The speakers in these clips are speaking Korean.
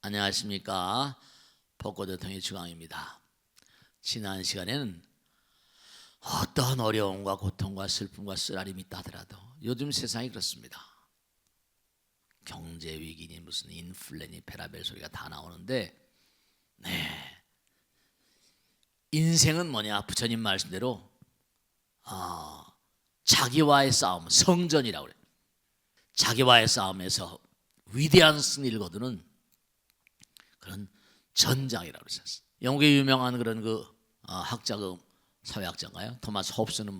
안녕하십니까. 벚꽃대통의 주강입니다. 지난 시간에는 어떤 어려움과 고통과 슬픔과 쓰라림이 있다 하더라도 요즘 세상이 그렇습니다. 경제 위기니 무슨 인플레니 페라벨 소리가 다 나오는데, 인생은 뭐냐? 부처님 말씀대로 자기와의 싸움, 성전이라고 그래요. 자기와의 싸움에서 위대한 승리를 거두는 그런 전장이라고 그랬어요. 영국의 유명한 그런 학자, 사회학자인가요? 토마스 홉스는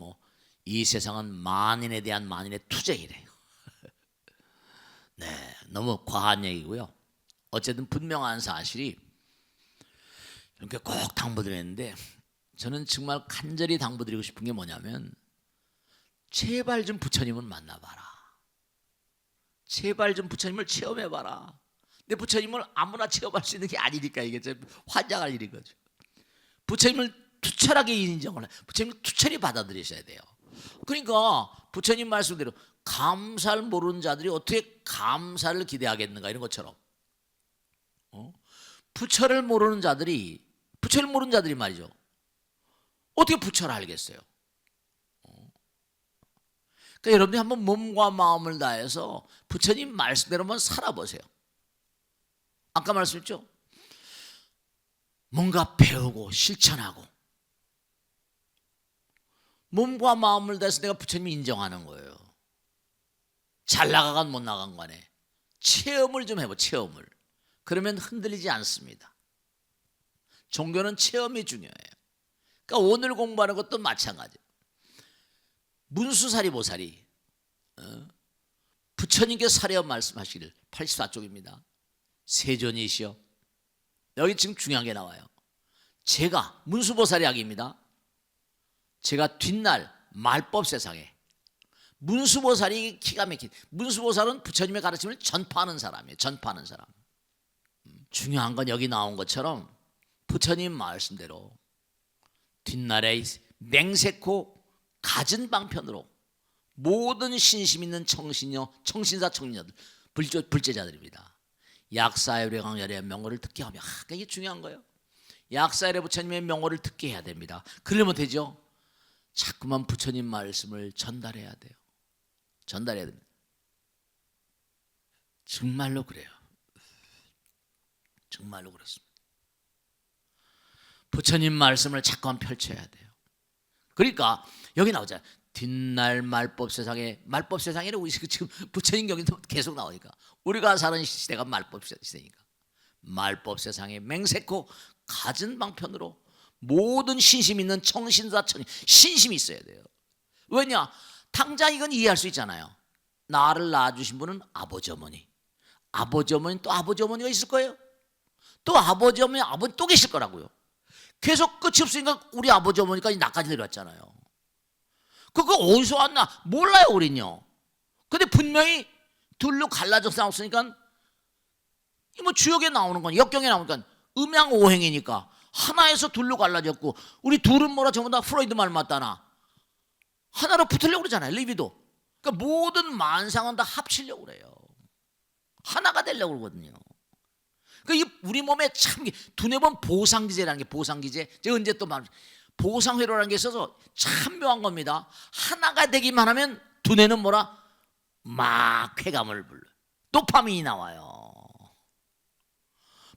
이 세상은 만인에 대한 만인의 투쟁이래요. 너무 과한 얘기고요. 어쨌든 분명한 사실이 이렇게 꼭 당부드렸는데, 저는 정말 간절히 당부드리고 싶은 게 뭐냐면, 제발 좀 부처님을 만나봐라. 제발 좀 부처님을 체험해봐라. 근데 부처님을 아무나 체험할 수 있는 게 아니니까 이게 좀 환장할 일인 거죠. 부처님을 투철하게 인정을 해요. 부처님을 투철히 받아들이셔야 돼요. 그러니까 부처님 말씀대로 감사를 모르는 자들이 어떻게 감사를 기대하겠는가, 이런 것처럼 부처를 모르는 자들이 말이죠, 어떻게 부처를 알겠어요? 그러니까 여러분이 한번 몸과 마음을 다해서 부처님 말씀대로 한번 살아보세요. 아까 말씀했죠? 뭔가 배우고 실천하고 몸과 마음을 다해서 내가 부처님을 인정하는 거예요. 잘 나가건 못 나간 간에 체험을 좀 해봐. 체험을. 그러면 흔들리지 않습니다. 종교는 체험이 중요해요. 그러니까 오늘 공부하는 것도 마찬가지예요. 문수사리 보살이 부처님께 사려 말씀하시기를, 84쪽입니다. 세존이시여, 여기 지금 중요한 게 나와요. 제가 문수보살의 이야기입니다. 제가 뒷날 말법 세상에, 문수보살이 기가 막힌, 문수보살은 부처님의 가르침을 전파하는 사람이에요. 전파하는 사람. 중요한 건 여기 나온 것처럼 부처님 말씀대로 뒷날에 맹세코 갖은 방편으로 모든 신심 있는 청신사 청년들, 불제자들입니다. 약사열의 강열의 명호를 듣게 하며, 이게 중요한 거예요. 약사열의 부처님의 명호를 듣게 해야 됩니다. 그러면 되죠. 자꾸만 부처님 말씀을 전달해야 돼요. 전달해야 됩니다. 정말로 그래요. 정말로 그렇습니다. 부처님 말씀을 자꾸만 펼쳐야 돼요. 그러니까 여기 나오잖아요. 뒷날 말법 세상에, 말법 세상에는 우리 지금 부처님 경기도 계속 나오니까, 우리가 사는 시대가 말법 시대니까, 말법 세상에 맹세코 갖은 방편으로 모든 신심 있는 청신사 청년, 신심이 있어야 돼요. 왜냐? 당장 이건 이해할 수 있잖아요. 나를 낳아주신 분은 아버지 어머니, 아버지 어머니 또 아버지 어머니가 있을 거예요. 또 아버지 어머니 또 계실 거라고요. 계속 끝이 없으니까 우리 아버지 어머니까지 나까지 내려왔잖아요. 그거 어디서 왔나 몰라요, 우린요. 근데 분명히 둘로 갈라져서 나왔으니까, 주역에 나오는 건, 역경에 나오니까 음양오행이니까 하나에서 둘로 갈라졌고, 우리 둘은 전부 다 프로이드 말 맞다나 하나로 붙으려고 그러잖아요, 리비도. 그러니까 모든 만상은 다 합치려고 그래요. 하나가 되려고 그러거든요. 그러니까 우리 몸에 참 두네 번 보상기제라는 게, 보상기제, 제가 언제 또 보상회로라는 게 있어서 참 묘한 겁니다. 하나가 되기만 하면 두뇌는 막 쾌감을 불러, 도파민이 나와요.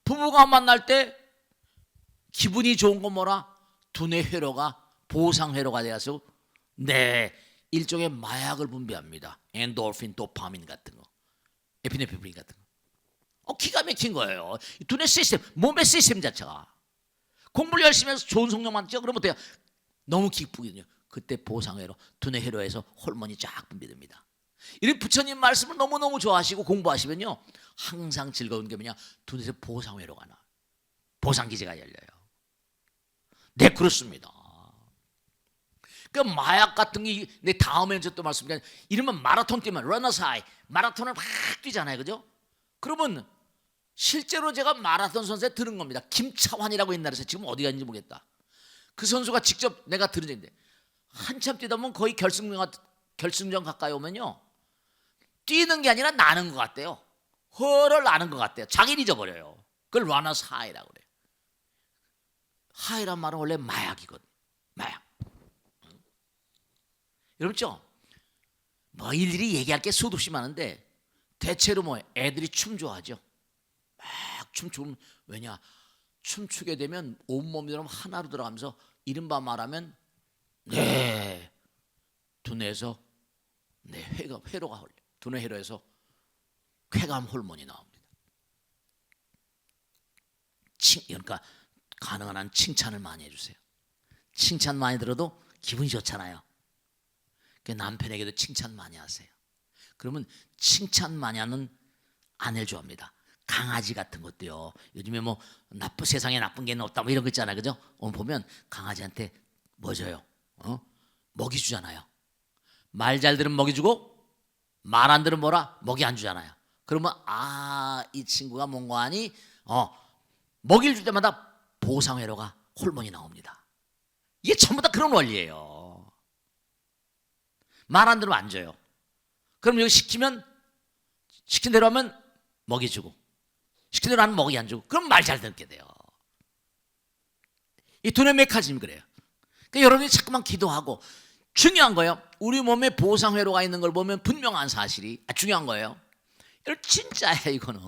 부부가 만날 때 기분이 좋은 건 두뇌 회로가 보상회로가 되어서 일종의 마약을 분비합니다. 엔도르핀, 도파민 같은 거, 에피네프린 같은 거. 기가 막힌 거예요. 두뇌 시스템, 몸의 시스템 자체가. 공부를 열심히 해서 좋은 성적 만들죠. 그러면 돼요. 너무 기쁘거든요. 그때 보상회로, 두뇌 회로에서 호르몬이 쫙 분비됩니다. 이런 부처님 말씀을 너무너무 좋아하시고 공부하시면요, 항상 즐거운 게 뭐냐? 두뇌에서 보상회로가 나, 보상기제가 열려요. 그렇습니다. 마약 같은 게, 내 다음에 또 말씀드리면, 이러면 마라톤 뛰면 러너스 하이, 마라톤을 막 뛰잖아요, 그죠? 그러면 실제로 제가 마라톤 선수에 들은 겁니다. 김차환이라고 옛날에, 지금 어디 갔는지 모르겠다. 그 선수가 직접 내가 들은 적인데, 한참 뛰다 보면 거의 결승전 가까이 오면요, 뛰는 게 아니라 나는 것 같대요. 허를 나는 것 같대요. 자기를 잊어버려요. 그걸 와나스 하이라고 그래요. 하이란 말은 원래 마약이거든. 마약. 여러분죠? 뭐 일일이 얘기할 게 수도 없이 많은데 대체로 뭐 애들이 춤 좋아하죠. 막 춤추면 왜냐? 춤추게 되면 온몸이 하나로 들어가면서 이른바 말하면 두뇌에서 회로가 흘려. 두뇌 회로에서 쾌감 호르몬이 나옵니다. 그러니까 가능한 한 칭찬을 많이 해주세요. 칭찬 많이 들어도 기분이 좋잖아요. 그러니까 남편에게도 칭찬 많이 하세요. 그러면 칭찬 많이 하는 아내를 좋아합니다. 강아지 같은 것도요. 요즘에 뭐 세상에 나쁜 게 없다 뭐 이런 거 있잖아요, 그죠? 오늘 보면 강아지한테 뭐 줘요? 먹이 주잖아요. 말 잘 들으면 먹이 주고 말 안 들으면 뭐라? 먹이 안 주잖아요. 그러면 이 친구가 뭔가 하니 먹이를 줄 때마다 보상회로가 호르몬이 나옵니다. 이게 전부 다 그런 원리예요. 말 안 들으면 안 줘요. 그럼 여기 시키면 시킨 대로 하면 먹이 주고 시킨 대로 하면 먹이 안 주고 그럼 말 잘 듣게 돼요. 이 두뇌 메커니즘이 그래요. 그러니까 여러분이 자꾸만 기도하고 중요한 거예요. 우리 몸에 보상회로가 있는 걸 보면 분명한 사실이 중요한 거예요. 여러분 진짜야 이거는.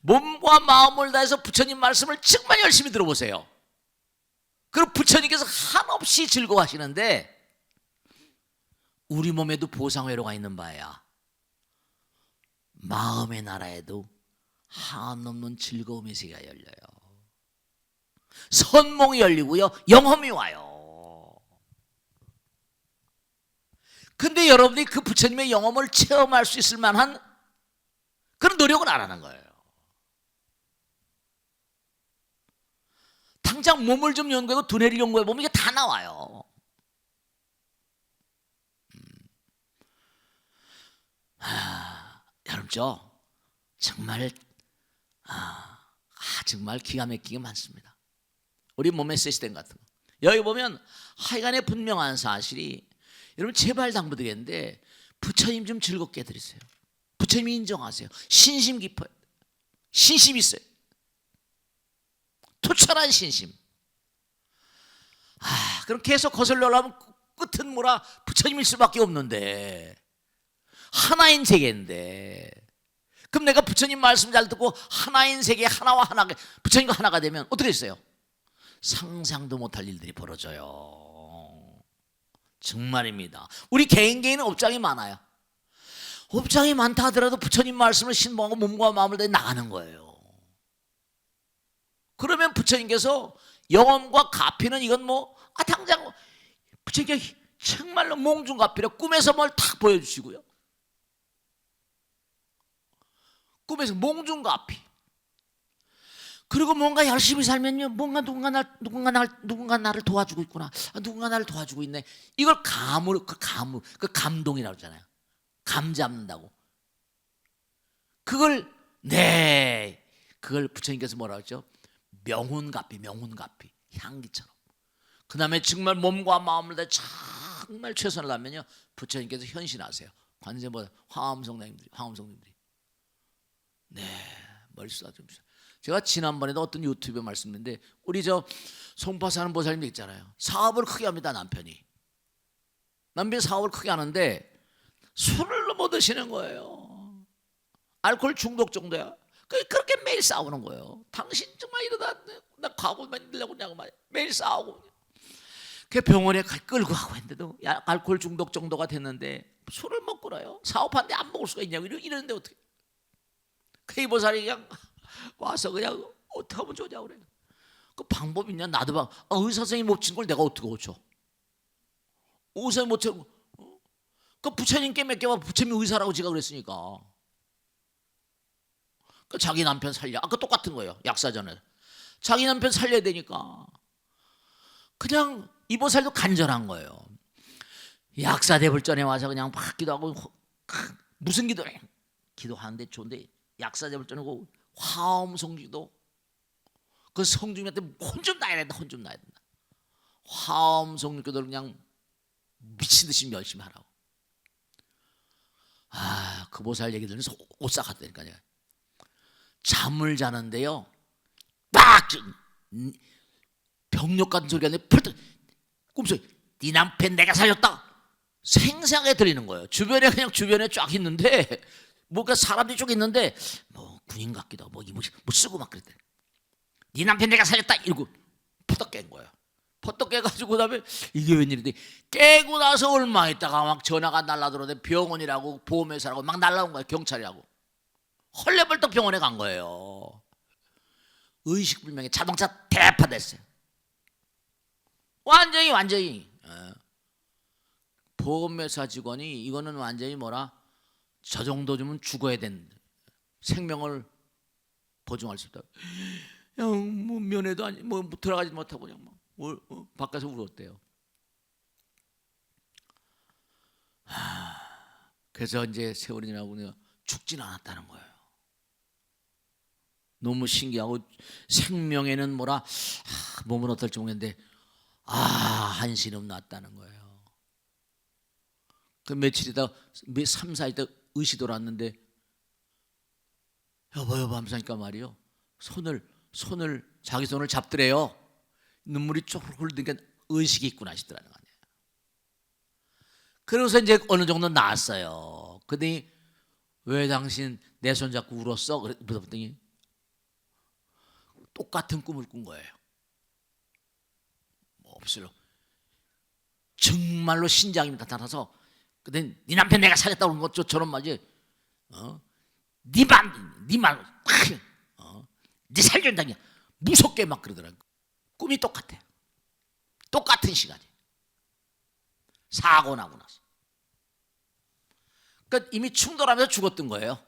몸과 마음을 다해서 부처님 말씀을 정말 열심히 들어보세요. 그리고 부처님께서 한없이 즐거워하시는데 우리 몸에도 보상회로가 있는 바야 마음의 나라에도 한없는 즐거움의 세계가 열려요. 선몽이 열리고요. 영험이 와요. 근데 여러분이 그 부처님의 영험을 체험할 수 있을 만한 그런 노력은 안 하는 거예요. 당장 몸을 좀 연구하고 두뇌를 연구해보면 이게 다 나와요. 여러분죠 정말 정말 기가 막히게 많습니다. 우리 몸의 시스템 같은 거 여기 보면 하여간에 분명한 사실이 여러분 제발 당부드리겠는데 부처님 좀 즐겁게 해드리세요. 부처님 인정하세요. 신심 깊어요. 신심 있어요. 투철한 신심. 그럼 계속 거슬러 올라가면 끝은 뭐라 부처님일 수밖에 없는데 하나인 세계인데 그럼 내가 부처님 말씀 잘 듣고 하나인 세계 하나와 하나가 부처님과 하나가 되면 어떻게 됐어요? 상상도 못할 일들이 벌어져요. 정말입니다. 우리 개인은 업장이 많아요. 업장이 많다 하더라도 부처님 말씀을 신봉하고 몸과 마음을 다해 나가는 거예요. 그러면 부처님께서 영험과 가피는 이건 뭐 당장 부처님께 정말로 몽중가피라 꿈에서 뭘 탁 보여주시고요. 꿈에서 몽중가피. 그리고 뭔가 열심히 살면요, 뭔가 누군가 나를 도와주고 있구나. 누군가 나를 도와주고 있네. 이걸 그 감동이라고 하잖아요. 감 잡는다고. 그걸 부처님께서 뭐라고 했죠? 명운가피, 향기처럼. 그 다음에 정말 몸과 마음을 다해 정말 최선을 다하면요, 부처님께서 현신하세요. 관세보다 화엄성님들이. 머리 쏟아줍니다. 제가 지난번에도 어떤 유튜브에 말씀드렸는데 우리 송파사는 보살님 있잖아요. 사업을 크게 합니다. 남편이 사업을 크게 하는데 술을 너무 드시는 거예요. 알코올 중독 정도야. 그렇게 매일 싸우는 거예요. 당신 정말 이러다 나 과거만 들려고 그냐고 말이야. 매일 싸우고. 그 병원에 끌고 가고 했는데도 알코올 중독 정도가 됐는데 술을 먹고라요. 사업하는데 안 먹을 수가 있냐고 이러는데 어떻게? 그 보살이 그냥 와서 그냥 어떻게 하면 좋냐고 그래. 그 방법 있냐? 나도 의사 선생님 못 친 걸 내가 어떻게 고쳐? 의사 못 쳐. 그 부처님께 맡겨봐. 부처님 의사라고 제가 그랬으니까. 그 자기 남편 살려. 아까 똑같은 거예요. 약사전에 자기 남편 살려야 되니까 그냥 이 보살도 간절한 거예요. 약사 대불전에 와서 그냥 막 기도하고 무슨 기도해? 기도하는데 좋은데 약사 대불전하고 화엄성기도 그 성중님한테 혼 좀 나야 된다. 화엄성기도를 그냥 미친 듯이 열심히 하라고. 그 보살 얘기 들으면서 오싹하다니까요. 잠을 자는데요. 막 병력 같은 소리가 나는데 펄떡 꿈속에 네 남편 내가 살렸다 생생하게 들리는 거예요. 주변에 그냥 주변에 쫙 있는데 뭔가 사람들이 쭉 있는데 뭐 군인 같기도 하고 뭐 쓰고 막 그랬대. 네 남편 내가 살렸다 이러고 퍼떡 깬 거예요. 퍼떡 깨가지고 그다음에 이게 웬일인데 깨고 나서 얼마 있다가 막 전화가 날라들어오는데 병원이라고 보험회사라고 막 날라온 거예요. 경찰이라고. 헐레벌떡 병원에 간 거예요. 의식불명의 자동차 대파됐어요. 완전히 보험회사 직원이 이거는 완전히 뭐라 저 정도 주면 죽어야 되는 생명을 보증할 수 있다. 그냥 뭐 면회도 아니 뭐 들어가지 못하고 그냥 막 밖에서 울었대요. 그래서 이제 세월이 지나고 죽진 않았다는 거예요. 너무 신기하고 생명에는 뭐라 몸은 어떨지 모르겠는데 한시름 났다는 거예요. 그 며칠 있다 3, 4일 있다 의시 돌았는데 여보 하면서 말이요. 손을 자기 손을 잡더래요. 눈물이 쭉 흘리니까 의식이 있구나 하시더라는 거 아니에요. 그래서 이제 어느 정도 나았어요. 그랬더니 왜 당신 내 손 잡고 울었어? 그랬더니 똑같은 꿈을 꾼 거예요. 없어요. 정말로 신장이 나타나서 그때 네 남편 내가 살렸다고 뭐 저런 말이지. 네 살려준다냐 무섭게 막 그러더라고. 꿈이 똑같아. 똑같은 시간이 사고 나고 나서. 그러니까 이미 충돌하면서 죽었던 거예요.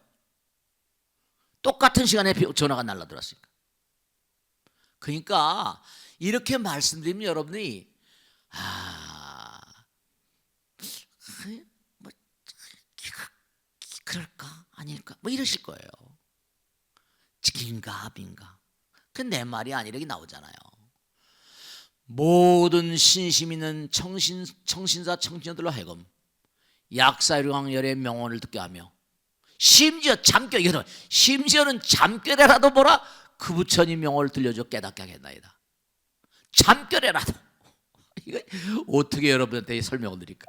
똑같은 시간에 전화가 날라들었으니까. 그러니까 이렇게 말씀드리면 여러분이 뭐 그럴까 아닐까 뭐 이러실 거예요. 긴가 아빈가. 그 내 말이 아니라 이렇게 나오잖아요. 모든 신심 있는 청신사 청신들로 하여금 약사유광열의 명언을 듣게 하며 심지어는 잠결에라도 뭐라 그 부처님 명언을 들려줘 깨닫게 하겠나이다. 잠결에라도. 이거 어떻게 여러분한테 설명을 드릴까?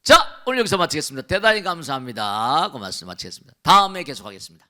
자, 오늘 여기서 마치겠습니다. 대단히 감사합니다. 고맙습니다. 마치겠습니다. 다음에 계속하겠습니다.